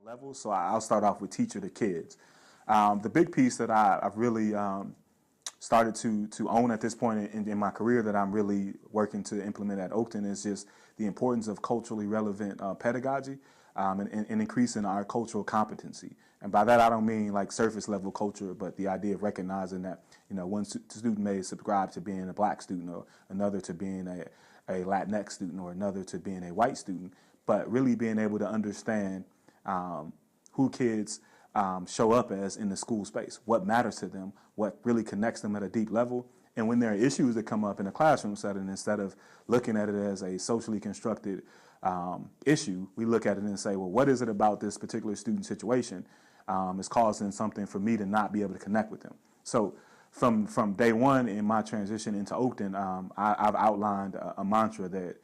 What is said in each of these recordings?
levels. So I'll start off with teacher to kids. The big piece that I've really started to own at this point in my career that I'm really working to implement at Oakton is just the importance of culturally relevant pedagogy and increasing our cultural competency. And by that, I don't mean like surface level culture, but the idea of recognizing that, one student may subscribe to being a black student or another to being a Latinx student or another to being a white student, but really being able to understand who kids show up as in the school space, what matters to them, what really connects them at a deep level. And when there are issues that come up in a classroom setting, instead of looking at it as a socially constructed issue, we look at it and say, well, what is it about this particular student situation is causing something for me to not be able to connect with them? So from day one in my transition into Oakton, I've outlined a mantra that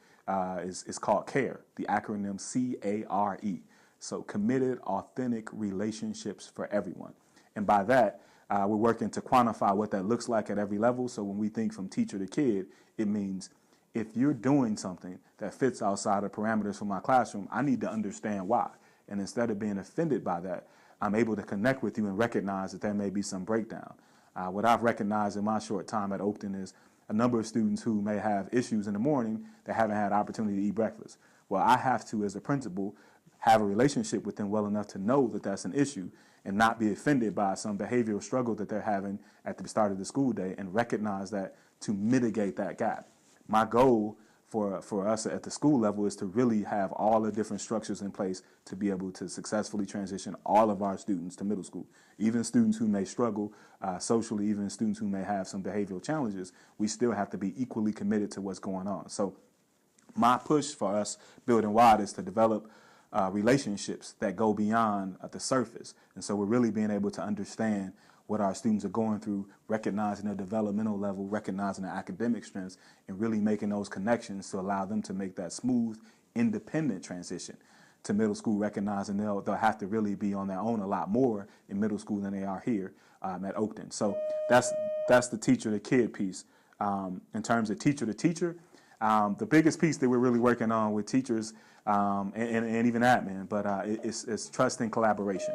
is called CARE, the acronym CARE. So committed, authentic relationships for everyone. And by that, we're working to quantify what that looks like at every level. So when we think from teacher to kid, it means if you're doing something that fits outside of parameters for my classroom, I need to understand why. And instead of being offended by that, I'm able to connect with you and recognize that there may be some breakdown. What I've recognized in my short time at Oakton is a number of students who may have issues in the morning that haven't had opportunity to eat breakfast. Well, I have to, as a principal, have a relationship with them well enough to know that that's an issue and not be offended by some behavioral struggle that they're having at the start of the school day and recognize that to mitigate that gap. My goal for us at the school level is to really have all the different structures in place to be able to successfully transition all of our students to middle school. Even students who may struggle socially, even students who may have some behavioral challenges, we still have to be equally committed to what's going on. So my push for us building wide is to develop relationships that go beyond the surface. And so we're really being able to understand what our students are going through, recognizing their developmental level, recognizing their academic strengths, and really making those connections to allow them to make that smooth, independent transition to middle school, recognizing they'll have to really be on their own a lot more in middle school than they are here at Oakton. So that's the teacher to kid piece. In terms of teacher to teacher, the biggest piece that we're really working on with teachers and even admin, but it's trust and collaboration.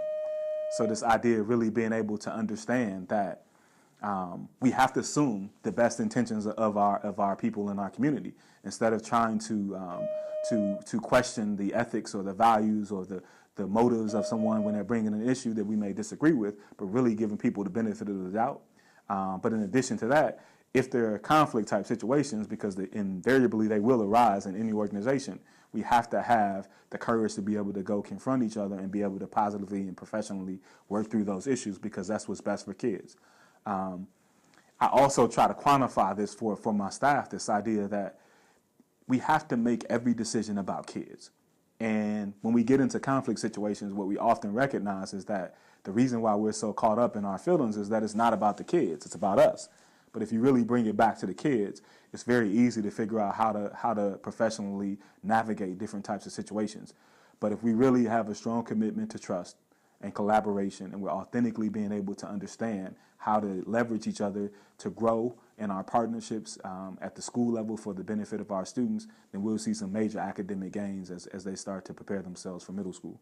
So this idea of really being able to understand that we have to assume the best intentions of our people in our community instead of trying to question the ethics or the values or the motives of someone when they're bringing an issue that we may disagree with, but really giving people the benefit of the doubt. But in addition to that, if there are conflict type situations, because invariably they will arise in any organization, we have to have the courage to be able to go confront each other and be able to positively and professionally work through those issues because that's what's best for kids. I also try to quantify this for my staff, this idea that we have to make every decision about kids. And when we get into conflict situations, what we often recognize is that the reason why we're so caught up in our feelings is that it's not about the kids, it's about us. But if you really bring it back to the kids, it's very easy to figure out how to professionally navigate different types of situations. But if we really have a strong commitment to trust and collaboration, and we're authentically being able to understand how to leverage each other to grow in our partnerships at the school level for the benefit of our students, then we'll see some major academic gains as they start to prepare themselves for middle school.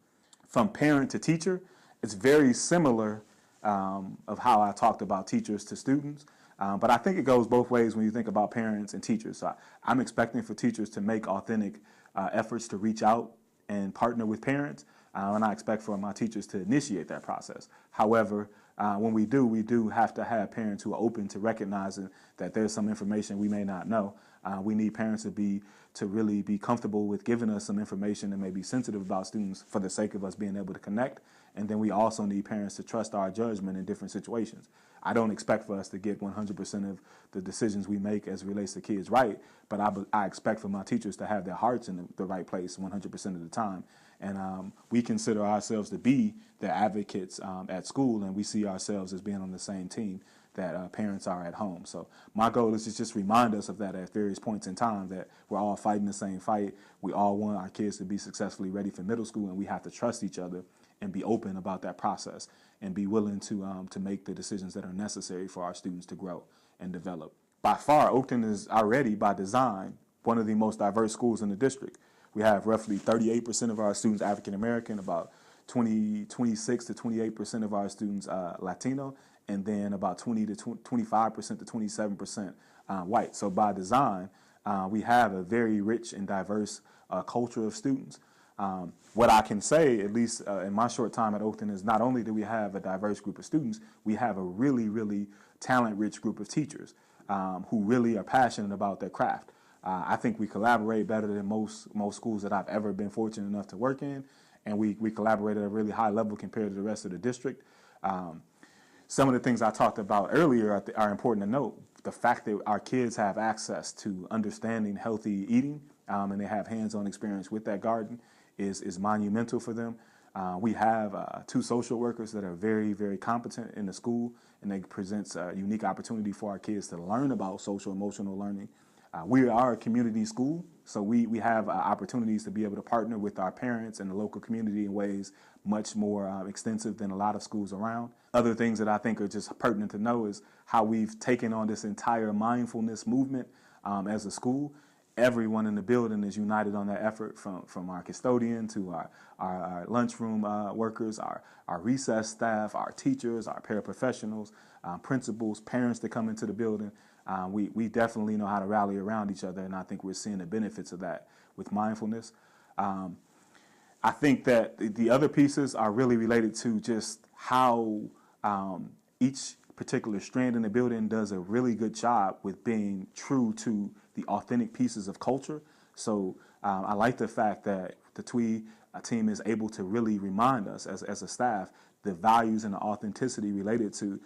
From parent to teacher, it's very similar of how I talked about teachers to students. But I think it goes both ways when you think about parents and teachers. So I'm expecting for teachers to make authentic efforts to reach out and partner with parents, and I expect for my teachers to initiate that process. However, when we do have to have parents who are open to recognizing that there's some information we may not know. We need parents to really be comfortable with giving us some information and may be sensitive about students for the sake of us being able to connect. And then we also need parents to trust our judgment in different situations. I don't expect for us to get 100% of the decisions we make as it relates to kids right, but I expect for my teachers to have their hearts in the right place 100% of the time. And we consider ourselves to be the advocates at school, and we see ourselves as being on the same team that parents are at home. So my goal is to just remind us of that at various points in time, that we're all fighting the same fight. We all want our kids to be successfully ready for middle school, and we have to trust each other and be open about that process and be willing to make the decisions that are necessary for our students to grow and develop. By far, Oakton is already, by design, one of the most diverse schools in the district. We have roughly 38% of our students African American, about 26 to 28% of our students Latino, and then about 20 to 25% to 27% white. So by design, we have a very rich and diverse culture of students. What I can say, at least in my short time at Oakton, is not only do we have a diverse group of students, we have a really, really talent-rich group of teachers who really are passionate about their craft. I think we collaborate better than most schools that I've ever been fortunate enough to work in, and we collaborate at a really high level compared to the rest of the district. Some of the things I talked about earlier are important to note. The fact that our kids have access to understanding healthy eating and they have hands-on experience with that garden is monumental for them. We have 2 social workers that are very, very competent in the school, and they present a unique opportunity for our kids to learn about social emotional learning. We are a community school, so we have opportunities to be able to partner with our parents and the local community in ways much more extensive than a lot of schools around. Other things that I think are just pertinent to know is how we've taken on this entire mindfulness movement as a school. Everyone in the building is united on that effort, from our custodian to our lunchroom workers, our recess staff, our teachers, our paraprofessionals, principals, parents that come into the building. We definitely know how to rally around each other, and I think we're seeing the benefits of that with mindfulness. I think that the other pieces are really related to just how each particular strand in the building does a really good job with being true to the authentic pieces of culture. So I like the fact that the TWE team is able to really remind us as a staff the values and the authenticity related to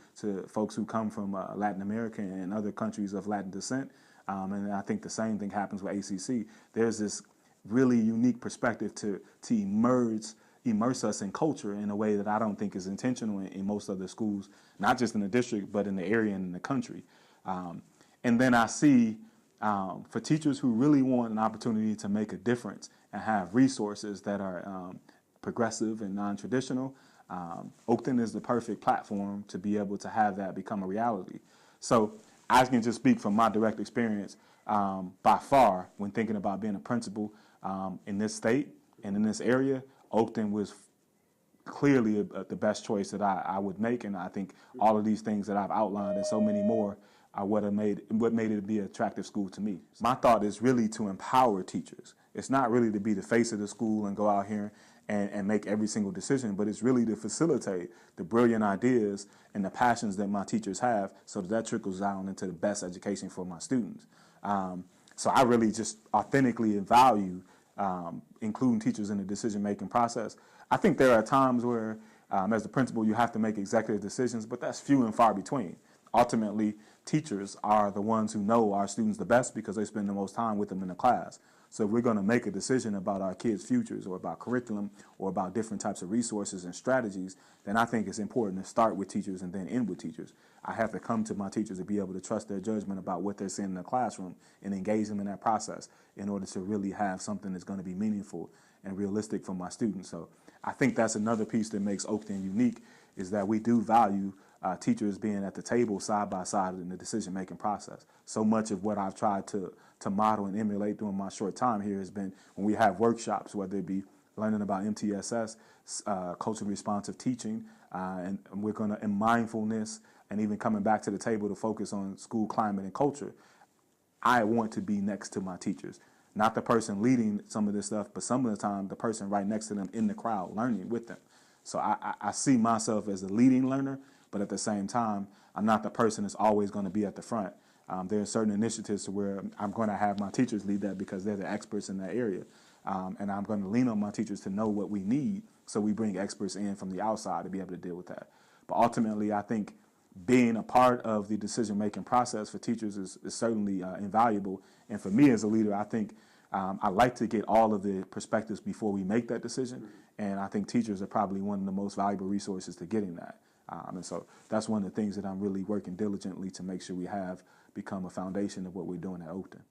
folks who come from Latin America and other countries of Latin descent. And I think the same thing happens with ACC. There's this really unique perspective to immerse us in culture in a way that I don't think is intentional in most other schools, not just in the district, but in the area and in the country. And then I see for teachers who really want an opportunity to make a difference and have resources that are progressive and non-traditional, Oakton is the perfect platform to be able to have that become a reality. So I can just speak from my direct experience. By far, when thinking about being a principal in this state and in this area, Oakton was clearly the best choice that I would make, and I think all of these things that I've outlined and so many more are what made it be an attractive school to me. My thought is really to empower teachers. It's not really to be the face of the school and go out here and make every single decision, but it's really to facilitate the brilliant ideas and the passions that my teachers have so that trickles down into the best education for my students. So I really just authentically value including teachers in the decision-making process. I think there are times where, as the principal, you have to make executive decisions, but that's few and far between. Ultimately, teachers are the ones who know our students the best because they spend the most time with them in the class. So if we're going to make a decision about our kids' futures or about curriculum or about different types of resources and strategies, then I think it's important to start with teachers and then end with teachers. I have to come to my teachers to be able to trust their judgment about what they're seeing in the classroom and engage them in that process in order to really have something that's going to be meaningful and realistic for my students. So I think that's another piece that makes Oakton unique, is that we do value teachers being at the table side by side in the decision-making process. So much of what I've tried to model and emulate during my short time here has been when we have workshops, whether it be learning about MTSS, culturally responsive teaching, and we're going to, in mindfulness, and even coming back to the table to focus on school climate and culture. I want to be next to my teachers, not the person leading some of this stuff, but some of the time the person right next to them in the crowd learning with them. So I see myself as a leading learner, but at the same time, I'm not the person that's always going to be at the front. There are certain initiatives where I'm going to have my teachers lead that because they're the experts in that area. And I'm going to lean on my teachers to know what we need, so we bring experts in from the outside to be able to deal with that. But ultimately, I think being a part of the decision-making process for teachers is certainly invaluable. And for me as a leader, I think I like to get all of the perspectives before we make that decision. And I think teachers are probably one of the most valuable resources to getting that. And so that's one of the things that I'm really working diligently to make sure we have become a foundation of what we're doing at Oakton.